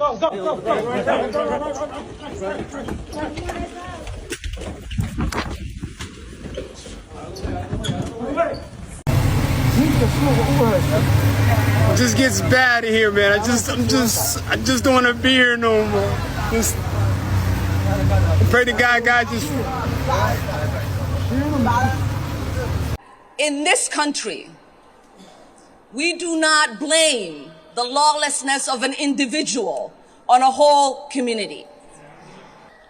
It just gets bad in here, man. I just don't want to be here no more. Just pray to God just. In this country, we do not blame the lawlessness of an individual on a whole community.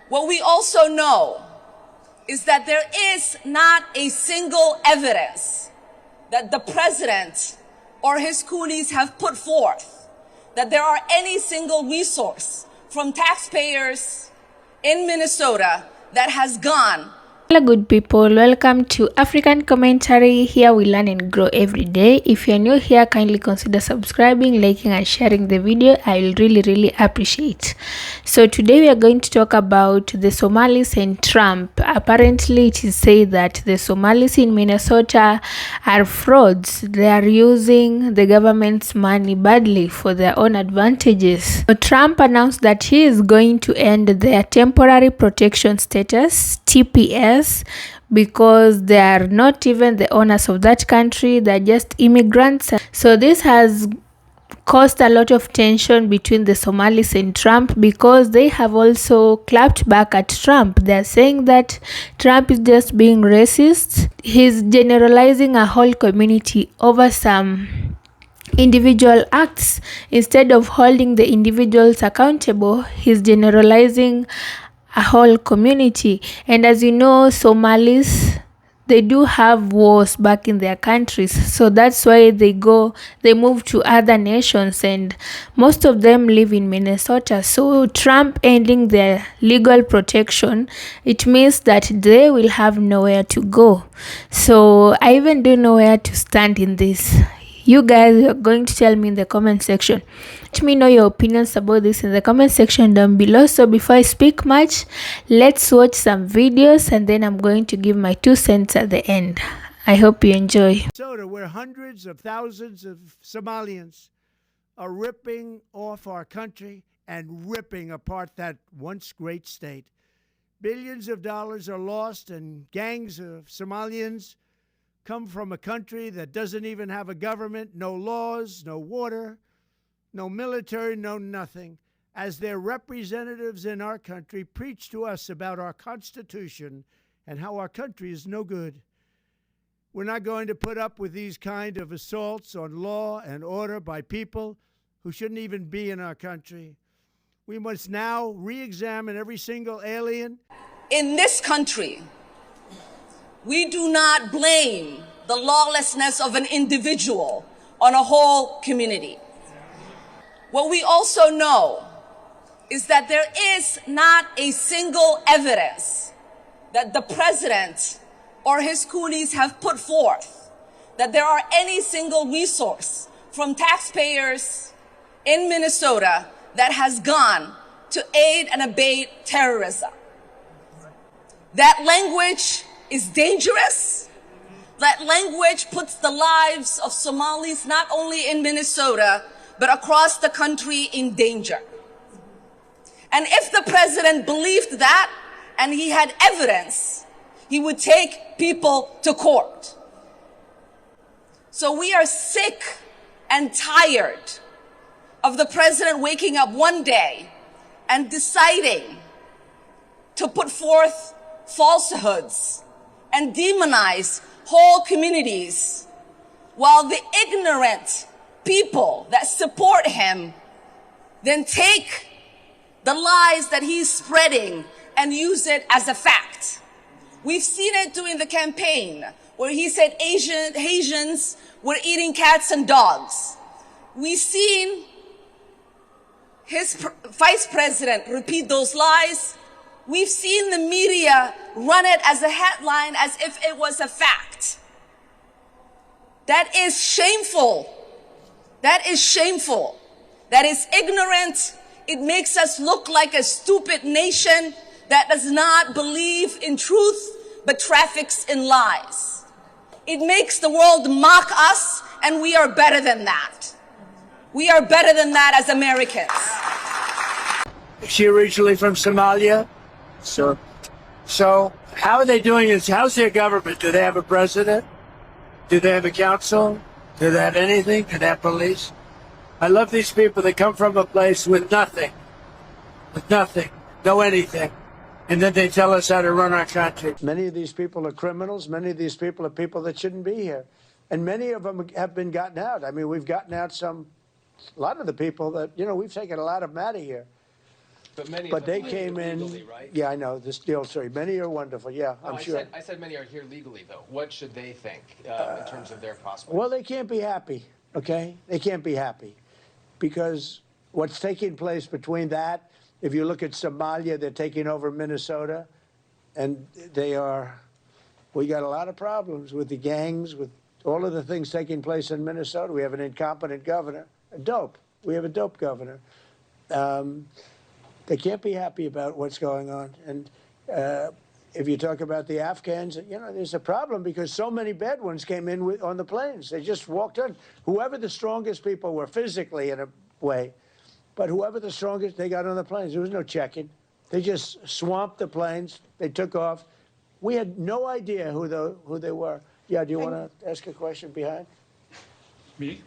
What we also know is that there is not a single evidence that the president or his coolies have put forth that there are any single resource from taxpayers in Minnesota that has gone. Hello good people, welcome to African Commentary. Here we learn and grow every day. If you're new here, kindly consider subscribing, liking and sharing the video. I will really appreciate. So today we are going to talk about the Somalis and Trump. Apparently it is said that the Somalis in Minnesota are frauds. They are using the government's money badly for their own advantages. So Trump announced that he is going to end their temporary protection status, TPS, because they are not even the owners of that country. They're just immigrants. So this has caused a lot of tension between the Somalis and Trump, because they have also clapped back at Trump. They're saying that Trump is just being racist. He's generalizing a whole community over some individual acts. Instead of holding the individuals accountable, he's generalizing a whole community. And as you know, Somalis, they do have wars back in their countries, so that's why they move to other nations, and most of them live in Minnesota. So Trump ending their legal protection, it means that they will have nowhere to go. So I even don't know where to stand in this. You guys are going to tell me in the comment section. Let me know your opinions about this in the comment section down below. So before I speak much, let's watch some videos and then I'm going to give my 2 cents at the end. I hope you enjoy. Minnesota, where hundreds of thousands of Somalians are ripping off our country and ripping apart that once great state. Billions of dollars are lost, and gangs of Somalians come from a country that doesn't even have a government, no laws, no water, no military, no nothing. As their representatives in our country preach to us about our Constitution and how our country is no good. We're not going to put up with these kind of assaults on law and order by people who shouldn't even be in our country. We must now re-examine every single alien. In this country, we do not blame the lawlessness of an individual on a whole community. What we also know is that there is not a single evidence that the president or his coolies have put forth that there are any single resource from taxpayers in Minnesota that has gone to aid and abet terrorism. That language is dangerous. That language puts the lives of Somalis not only in Minnesota, but across the country in danger. And if the president believed that and he had evidence, he would take people to court. So we are sick and tired of the president waking up one day and deciding to put forth falsehoods and demonize whole communities, while the ignorant people that support him then take the lies that he's spreading and use it as a fact. We've seen it during the campaign where he said Asians were eating cats and dogs. We've seen his vice president repeat those lies. We've seen the media run it as a headline as if it was a fact. That is shameful. That is shameful. That is ignorant. It makes us look like a stupid nation that does not believe in truth, but traffics in lies. It makes the world mock us, and we are better than that. We are better than that as Americans. Is she originally from Somalia? So how are they doing this? How's their government? Do they have a president? Do they have a council? Do they have anything? Do they have police? I love these people. They come from a place with nothing, no anything. And then they tell us how to run our country. Many of these people are criminals. Many of these people are people that shouldn't be here. And many of them have been gotten out. I mean, we've gotten out a lot of the people that, we've taken a lot of them out of here. But they came in, legally, right? Yeah, I know, this deal, sorry. Many are wonderful, yeah, I'm sure. I said many are here legally, though. What should they think in terms of their prospects? Well, they can't be happy, okay? They can't be happy. Because what's taking place between that, if you look at Somalia, they're taking over Minnesota, and we got a lot of problems with the gangs, with all of the things taking place in Minnesota. We have an incompetent governor, we have a dope governor. They can't be happy about what's going on. And if you talk about the Afghans, there's a problem because so many bad ones came in on the planes. They just walked in. Whoever the strongest people were physically in a way, but whoever the strongest, they got on the planes. There was no checking. They just swamped the planes. They took off. We had no idea who they were. Yeah, do you want to ask a question behind? Me?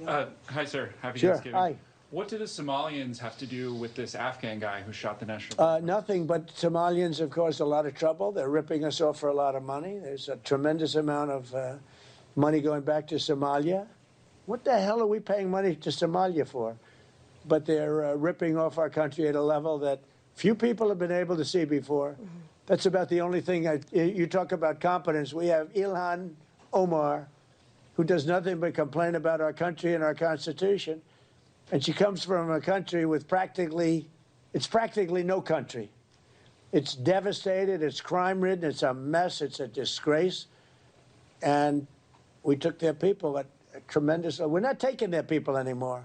Hi, sir. Happy Sure. Thanksgiving. Hi. What do the Somalians have to do with this Afghan guy who shot the national? Nothing, but Somalians have caused a lot of trouble. They're ripping us off for a lot of money. There's a tremendous amount of money going back to Somalia. What the hell are we paying money to Somalia for? But they're ripping off our country at a level that few people have been able to see before. Mm-hmm. That's about the only thing. You talk about competence. We have Ilhan Omar, who does nothing but complain about our country and our Constitution. And she comes from a country with practically no country. It's devastated, it's crime-ridden, it's a mess, it's a disgrace. And we took their people at a tremendous... We're not taking their people anymore.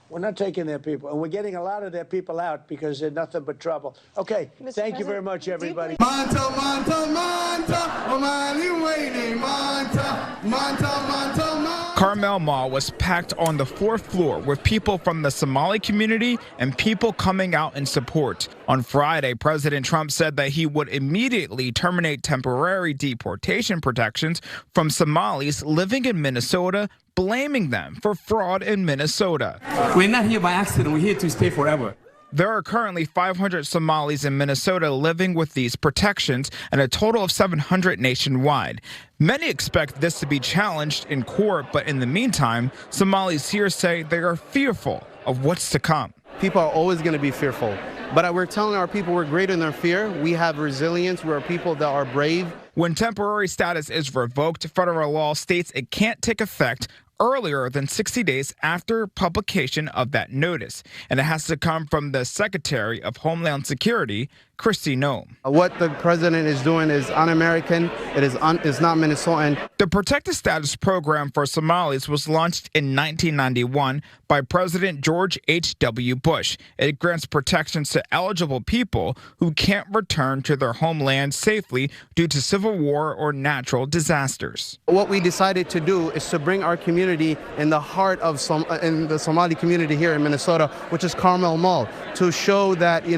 We're not taking their people. And we're getting a lot of their people out because they're nothing but trouble. Okay, thank you very much, everybody. Manta, manta, manta, Omali waiting, manta, manta, manta, manta. Carmel Mall was packed on the 4th floor with people from the Somali community and people coming out in support. On Friday, President Trump said that he would immediately terminate temporary deportation protections from Somalis living in Minnesota, blaming them for fraud in Minnesota. We're not here by accident. We're here to stay forever. There are currently 500 Somalis in Minnesota living with these protections and a total of 700 nationwide. Many expect this to be challenged in court, but in the meantime, Somalis here say they are fearful of what's to come. People are always going to be fearful, but we're telling our people we're greater than their fear. We have resilience. We're people that are brave. When temporary status is revoked, federal law states it can't take effect earlier than 60 days after publication of that notice, and it has to come from the Secretary of Homeland Security, Kristi Noem. What the president is doing is un-American. It's not Minnesotan. The Protected Status Program for Somalis was launched in 1991 by President George H.W. Bush. It grants protections to eligible people who can't return to their homeland safely due to civil war or natural disasters. What we decided to do is to bring our community in the heart of in the Somali community here in Minnesota, which is Carmel Mall, to show that,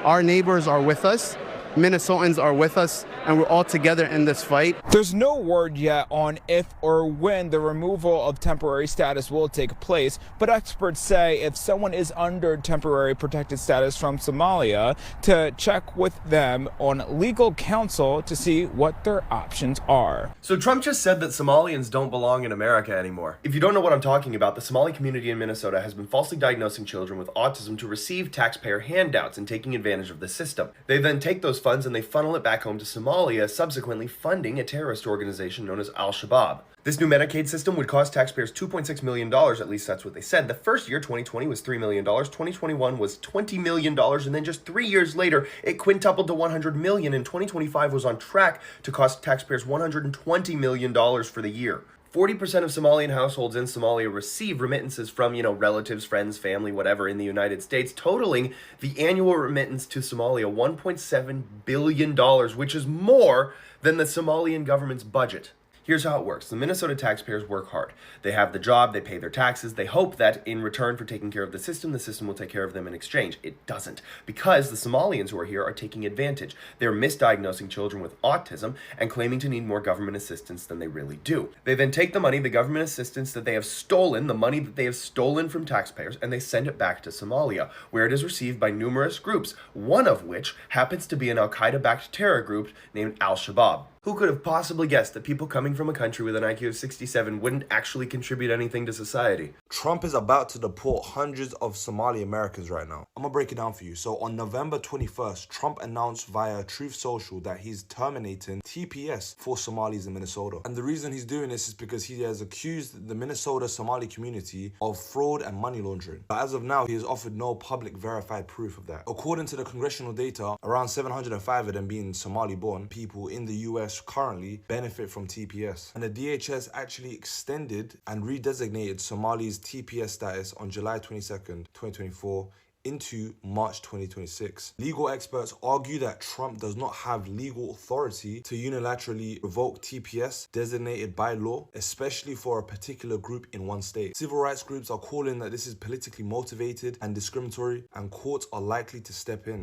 our neighbors are with us, Minnesotans are with us, and we're all together in this fight. There's no word yet on if or when the removal of temporary status will take place, but experts say if someone is under temporary protected status from Somalia, to check with them on legal counsel to see what their options are. So Trump just said that Somalians don't belong in America anymore. If you don't know what I'm talking about, the Somali community in Minnesota has been falsely diagnosing children with autism to receive taxpayer handouts and taking advantage of the system. They then take those funds and they funnel it back home to Somalia, subsequently funding a terrorist organization known as Al-Shabaab. This new Medicaid system would cost taxpayers $2.6 million, at least that's what they said. The first year, 2020, was $3 million, 2021 was $20 million, and then just 3 years later, it quintupled to $100 million, and 2025 was on track to cost taxpayers $120 million for the year. 40% of Somalian households in Somalia receive remittances from, relatives, friends, family, whatever, in the United States, totaling the annual remittance to Somalia $1.7 billion, which is more than the Somalian government's budget. Here's how it works. The Minnesota taxpayers work hard. They have the job, they pay their taxes, they hope that in return for taking care of the system will take care of them in exchange. It doesn't, because the Somalians who are here are taking advantage. They're misdiagnosing children with autism and claiming to need more government assistance than they really do. They then take the money, the government assistance that they have stolen, the money that they have stolen from taxpayers, and they send it back to Somalia, where it is received by numerous groups, one of which happens to be an Al-Qaeda-backed terror group named Al-Shabaab. Who could have possibly guessed that people coming from a country with an IQ of 67 wouldn't actually contribute anything to society? Trump is about to deport hundreds of Somali Americans right now. I'm gonna break it down for you. So on November 21st, Trump announced via Truth Social that he's terminating TPS for Somalis in Minnesota. And the reason he's doing this is because he has accused the Minnesota Somali community of fraud and money laundering. But as of now, he has offered no public verified proof of that. According to the congressional data, around 705 of them being Somali-born people in the US currently benefit from TPS. And the DHS actually extended and redesignated Somali's TPS status on July 22nd, 2024 into March 2026. Legal experts argue that Trump does not have legal authority to unilaterally revoke TPS designated by law, especially for a particular group in one state. Civil rights groups are calling that this is politically motivated and discriminatory, and courts are likely to step in.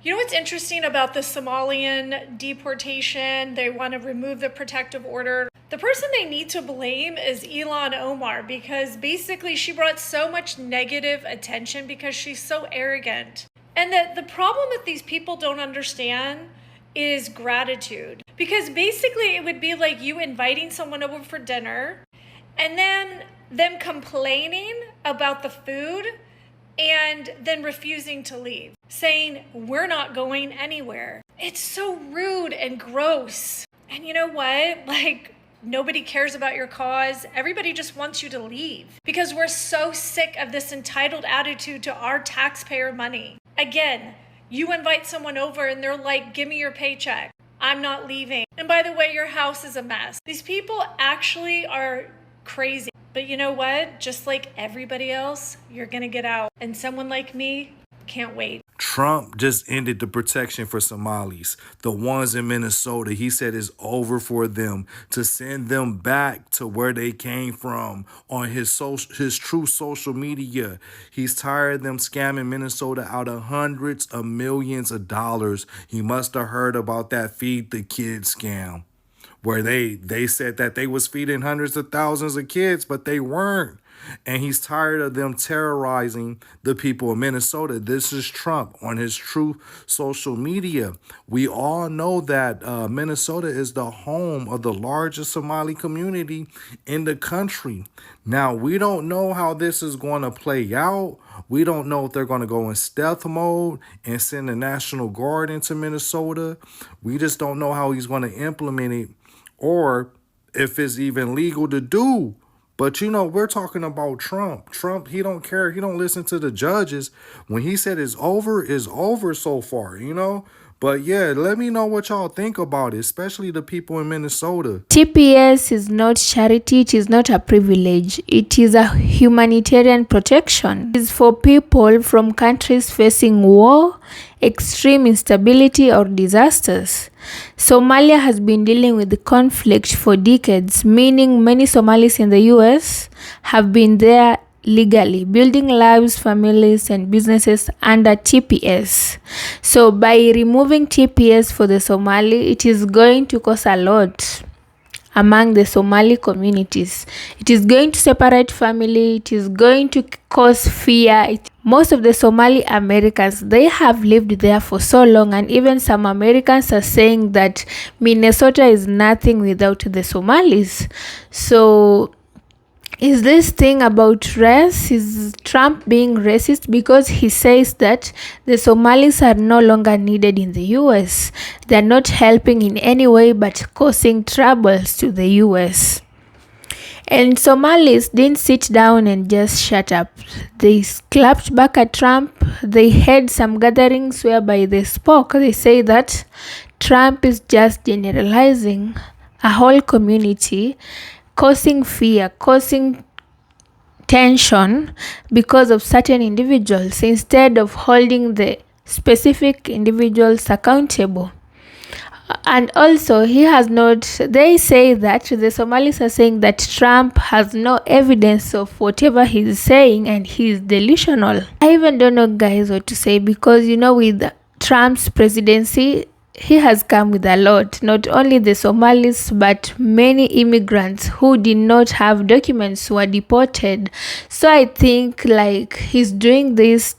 You know what's interesting about the Somalian deportation? They want to remove the protective order. The person they need to blame is Ilhan Omar, because basically she brought so much negative attention because she's so arrogant. And the problem that these people don't understand is gratitude. Because basically it would be like you inviting someone over for dinner and then them complaining about the food and then refusing to leave, saying, we're not going anywhere. It's so rude and gross. And you know what? Like, nobody cares about your cause. Everybody just wants you to leave because we're so sick of this entitled attitude to our taxpayer money. Again, you invite someone over and they're like, give me your paycheck. I'm not leaving. And by the way, your house is a mess. These people actually are crazy. But you know what? Just like everybody else, you're gonna get out. And someone like me can't wait. Trump just ended the protection for Somalis, the ones in Minnesota. He said it's over for them, to send them back to where they came from on his true social media. He's tired of them scamming Minnesota out of hundreds of millions of dollars. He must have heard about that Feed the Kids scam, where they said that they was feeding hundreds of thousands of kids, but they weren't. And he's tired of them terrorizing the people of Minnesota. This is Trump on his true social media. We all know that Minnesota is the home of the largest Somali community in the country. Now, we don't know how this is going to play out. We don't know if they're going to go in stealth mode and send the National Guard into Minnesota. We just don't know how he's going to implement it, or if it's even legal to do. But, you know, we're talking about Trump. Trump, he don't care. He don't listen to the judges. When he said it's over so far, you know. But, yeah, let me know what y'all think about it, especially the people in Minnesota. TPS is not charity. It is not a privilege. It is a humanitarian protection. It is for people from countries facing war, extreme instability, or disasters. Somalia has been dealing with the conflict for decades, meaning many Somalis in the US have been there legally, building lives, families, and businesses under TPS. So by removing TPS for the Somali, it is going to cause a lot among the Somali communities. It is going to separate family. It is going to cause fear. Most of the Somali Americans, they have lived there for so long, and even some Americans are saying that Minnesota is nothing without the Somalis. So is this thing about race? Is Trump being racist because he says that the Somalis are no longer needed in the US? They're not helping in any way but causing troubles to the US. And Somalis didn't sit down and just shut up. They clapped back at Trump. They had some gatherings whereby they spoke. They say that Trump is just generalizing a whole community, causing fear, causing tension because of certain individuals, instead of holding the specific individuals accountable. And also, they say that the Somalis are saying that Trump has no evidence of whatever he's saying and he's delusional. I even don't know, guys, what to say, because with Trump's presidency, he has come with a lot, not only the Somalis, but many immigrants who did not have documents were deported. So I think like he's doing this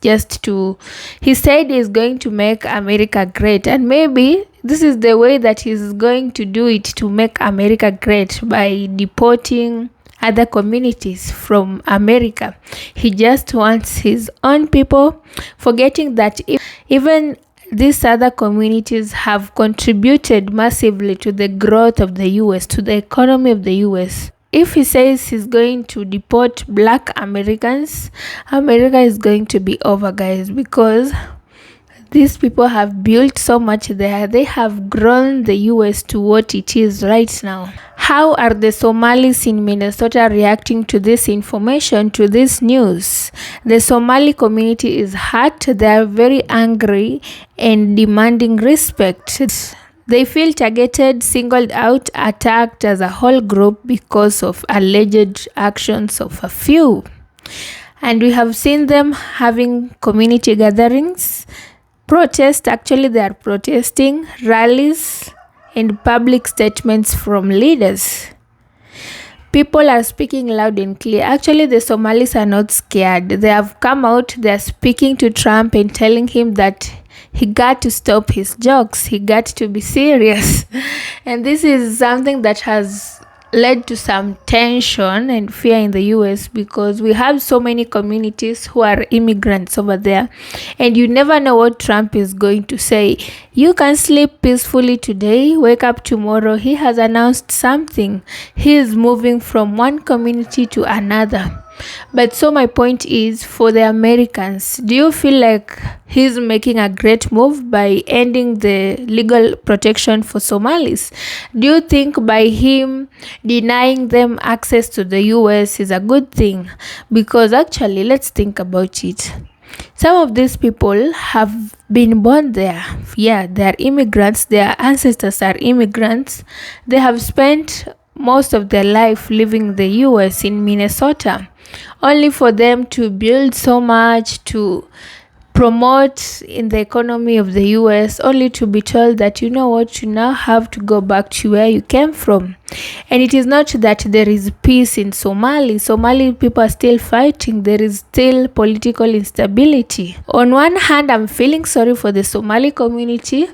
he said he's going to make America great, and maybe this is the way that he's going to do it, to make America great, by deporting other communities from America. He just wants his own people, forgetting that even these other communities have contributed massively to the growth of the US, to the economy of the US. If he says he's going to deport Black Americans, America is going to be over, guys, because these people have built so much there. They have grown the US to what it is right now. How are the Somalis in Minnesota reacting to this information, to this news? The Somali community is hurt. They are very angry and demanding respect. They feel targeted, singled out, attacked as a whole group because of alleged actions of a few. And we have seen them having community gatherings, protest. Actually, they are protesting, rallies, and public statements from leaders. People are speaking loud and clear. Actually, the Somalis are not scared. They have come out, they are speaking to Trump and telling him that he got to stop his jokes. He got to be serious. And this is something that has led to some tension and fear in the US, because we have so many communities who are immigrants over there, and you never know what Trump is going to say. You can sleep peacefully today, wake up tomorrow, he has announced something. He is moving from one community to another. But so my point is, for the Americans, do you feel like he's making a great move by ending the legal protection for Somalis? Do you think by him denying them access to the US is a good thing? Because actually, let's think about it. Some of these people have been born there. Yeah, they are immigrants. Their ancestors are immigrants. They have spent most of their life living in the US, in Minnesota, only for them to build so much, to promote in the economy of the US, only to be told that, you know what, you now have to go back to where you came from. And it is not that there is peace in Somali. Somali people are still fighting. There is still political instability. On one hand, I'm feeling sorry for the Somali community,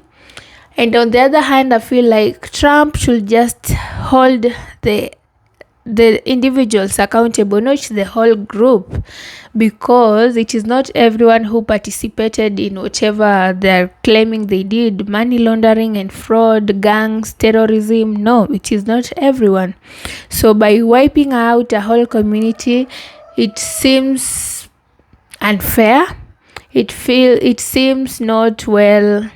and on the other hand, I feel like Trump should just hold the individuals accountable, not the whole group, because it is not everyone who participated in whatever they're claiming they did, money laundering and fraud, gangs, terrorism. No, it is not everyone. So by wiping out a whole community, it seems unfair. It seems not well.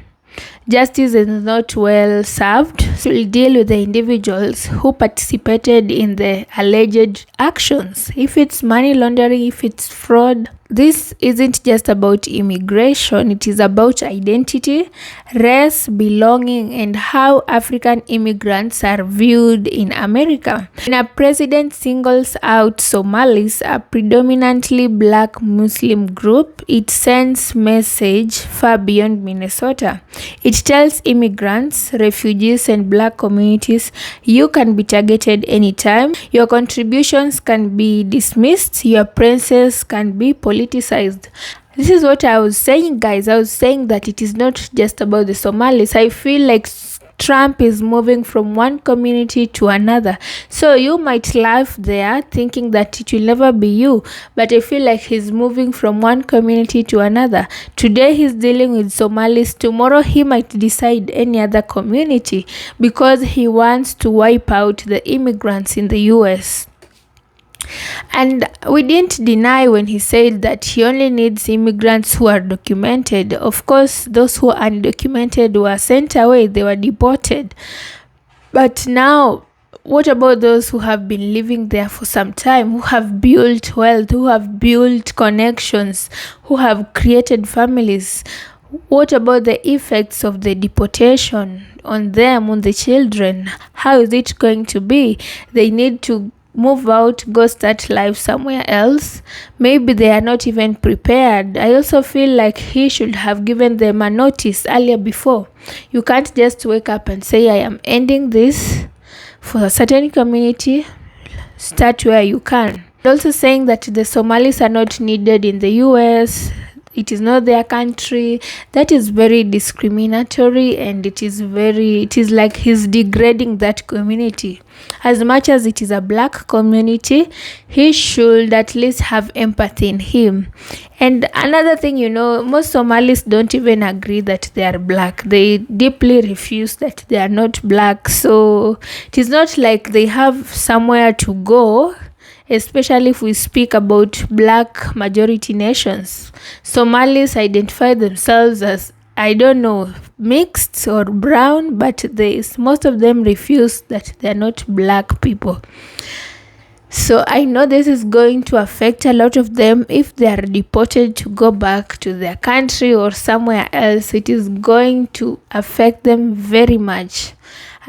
Justice is not well served. So we'll deal with the individuals who participated in the alleged actions. If it's money laundering, if it's fraud, this isn't just about immigration. It is about identity, race, belonging, and how African immigrants are viewed in America. When a president singles out Somalis, a predominantly Black Muslim group, it sends message far beyond Minnesota. It tells immigrants, refugees, and Black communities, you can be targeted anytime. Your contributions can be dismissed. Your presence can be politicized. This is what I was saying, guys. I was saying that it is not just about the Somalis. I feel like Trump is moving from one community to another. So you might laugh there thinking that it will never be you, but I feel like he's moving from one community to another. Today he's dealing with Somalis. Tomorrow he might decide any other community, because he wants to wipe out the immigrants in the US. And we didn't deny when he said that he only needs immigrants who are documented. Of course, those who are undocumented were sent away, they were deported. But now, what about those who have been living there for some time, who have built wealth, who have built connections, who have created families? What about the effects of the deportation on them, on the children? How is it going to be? They need to move out, go start life somewhere else. Maybe they are not even prepared. I also feel like he should have given them a notice earlier before. You can't just wake up and say, I am ending this for a certain community. Start where you can. Also saying that the Somalis are not needed in the US. It is not their country. That is very discriminatory, and it is like he's degrading that community. As much as it is a black community, he should at least have empathy in him. And another thing, most Somalis don't even agree that they are black. They deeply refuse that they are not black. So it is not like they have somewhere to go, especially if we speak about black majority nations. Somalis identify themselves as, I don't know, mixed or brown, but most of them refuse that they're not black people. So I know this is going to affect a lot of them. If they are deported to go back to their country or somewhere else, it is going to affect them very much.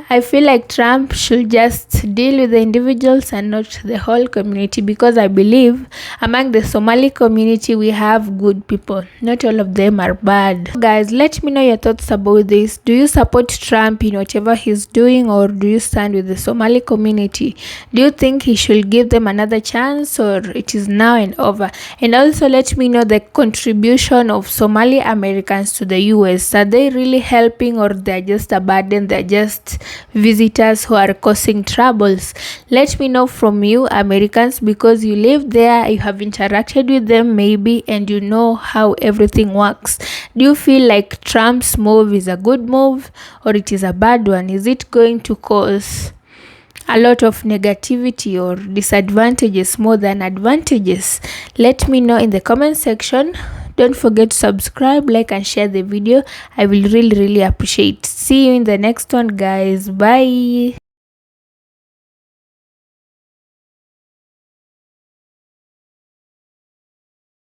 I feel like Trump should just deal with the individuals and not the whole community, because I believe among the Somali community we have good people. Not all of them are bad. Guys, let me know your thoughts about this. Do you support Trump in whatever he's doing, or do you stand with the Somali community? Do you think he should give them another chance, or it is now and over? And also let me know the contribution of Somali Americans to the US. Are they really helping, or they're just a burden? They're just visitors who are causing troubles? Let me know from you Americans, because you live there, you have interacted with them maybe, and you know how everything works. Do you feel like Trump's move is a good move, or it is a bad one? Is it going to cause a lot of negativity or disadvantages more than advantages? Let me know in the comment section. Don't forget to subscribe, like, and share the video. I will really appreciate. See you in the next one, guys. Bye.